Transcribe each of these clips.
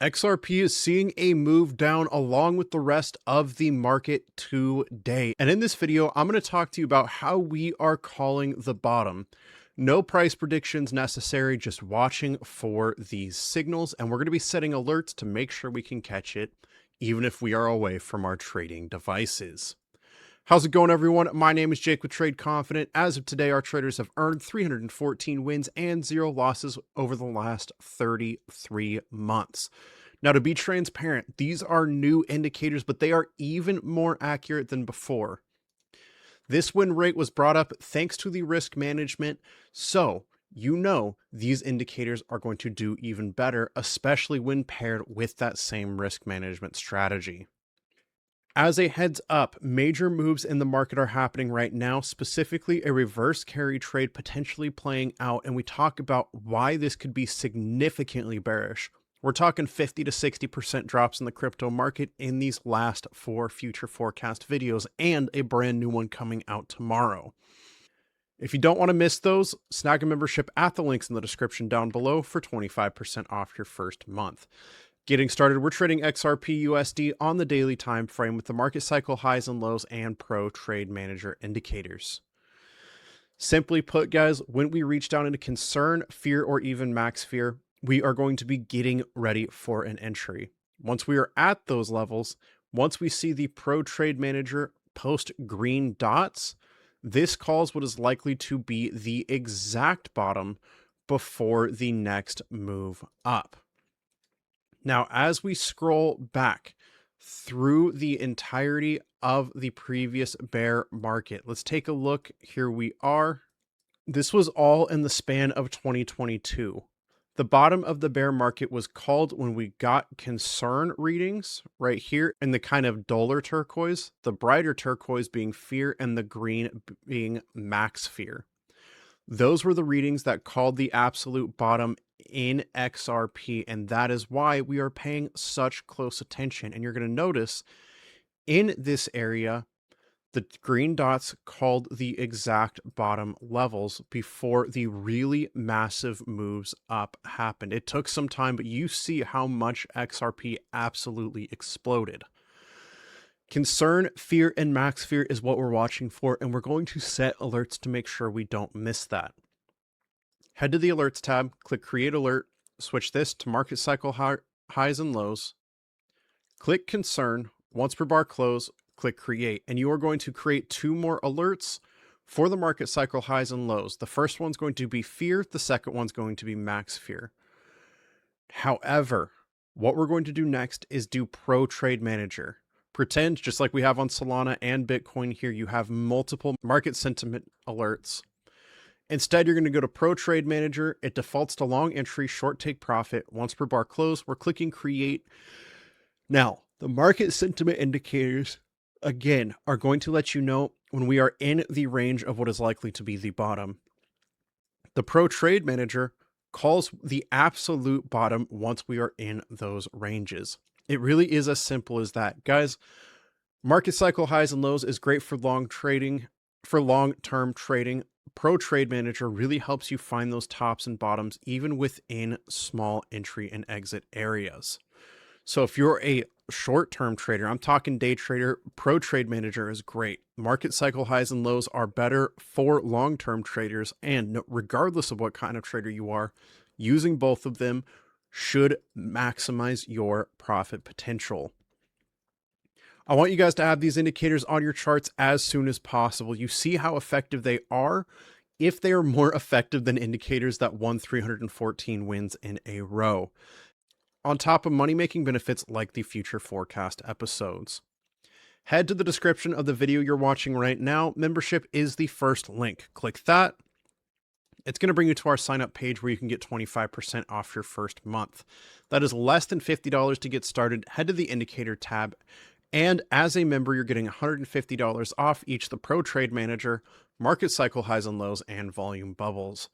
XRP is seeing a move down along with the rest of the market today. And in this video, I'm going to talk to you about how we are calling the bottom. No price predictions necessary, just watching for these signals. And we're going to be setting alerts to make sure we can catch it, even if we are away from our trading devices. How's it going, everyone? My name is Jake with Trade Confident. As of today, our traders have earned 314 wins and 0 losses over the last 33 months. Now, to be transparent, these are new indicators, but they are even more accurate than before. This win rate was brought up thanks to the risk management, so you know these indicators are going to do even better, especially when paired with that same risk management strategy. As a heads up, major moves in the market are happening right now, specifically a reverse carry trade potentially playing out, and we talk about why this could be significantly bearish. We're talking 50 to 60% drops in the crypto market in these last 4 future forecast videos, and a brand new one coming out tomorrow. If you don't want to miss those, snag a membership at the links in the description down below for 25% off your first month. Getting started, we're trading XRP USD on the daily time frame with the market cycle highs and lows and pro trade manager indicators. Simply put, guys, when we reach down into concern, fear, or even max fear, we are going to be getting ready for an entry. Once we are at those levels, once we see the pro trade manager post green dots, this calls what is likely to be the exact bottom before the next move up. Now, as we scroll back through the entirety of the previous bear market, let's take a look. Here we are. This was all in the span of 2022. The bottom of the bear market was called when we got concern readings right here in the kind of duller turquoise, the brighter turquoise being fear and the green being max fear. Those were the readings that called the absolute bottom in XRP, and that is why we are paying such close attention. And you're going to notice in this area, the green dots called the exact bottom levels before the really massive moves up happened. It took some time, but you see how much XRP absolutely exploded. Concern, fear, and max fear is what we're watching for, and we're going to set alerts to make sure we don't miss that. Head to the alerts tab, click create alert, switch this to market cycle highs and lows, click concern, once per bar close, click create, and you are going to create 2 more alerts for the market cycle highs and lows. The first one's going to be fear, the second one's going to be max fear. However, what we're going to do next is do pro trade manager. Pretend, just like we have on Solana and Bitcoin here, you have multiple market sentiment alerts. Instead, you're going to go to Pro Trade Manager. It defaults to long entry, short take profit, once per bar close. We're clicking create. Now, the market sentiment indicators, again, are going to let you know when we are in the range of what is likely to be the bottom. The Pro Trade Manager calls the absolute bottom once we are in those ranges. It really is as simple as that. Guys, market cycle highs and lows is great for long-term trading. Pro Trade Manager really helps you find those tops and bottoms even within small entry and exit areas. So if you're a short-term trader, I'm talking day trader, Pro Trade Manager is great. Market cycle highs and lows are better for long-term traders, and regardless of what kind of trader you are, using both of them should maximize your profit potential. I want you guys to have these indicators on your charts as soon as possible. You see how effective they are. If they are more effective than indicators that won 314 wins in a row, on top of money-making benefits like the future forecast episodes. Head to the description of the video you're watching right now. Membership is the first link. Click that. It's going to bring you to our sign up page where you can get 25% off your first month. That is less than $50 to get started. Head to the indicator tab. And as a member, you're getting $150 off each the Pro Trade Manager, market cycle highs and lows, and volume bubbles.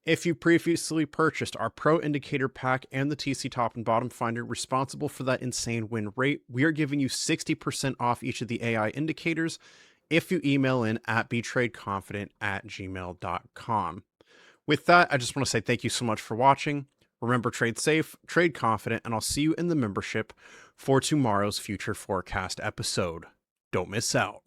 If you previously purchased our Pro Indicator Pack and the TC Top and Bottom Finder responsible for that insane win rate, we are giving you 60% off each of the AI indicators if you email in at betradeconfident@gmail.com. With that, I just want to say thank you so much for watching. Remember, trade safe, trade confident, and I'll see you in the membership for tomorrow's future forecast episode. Don't miss out.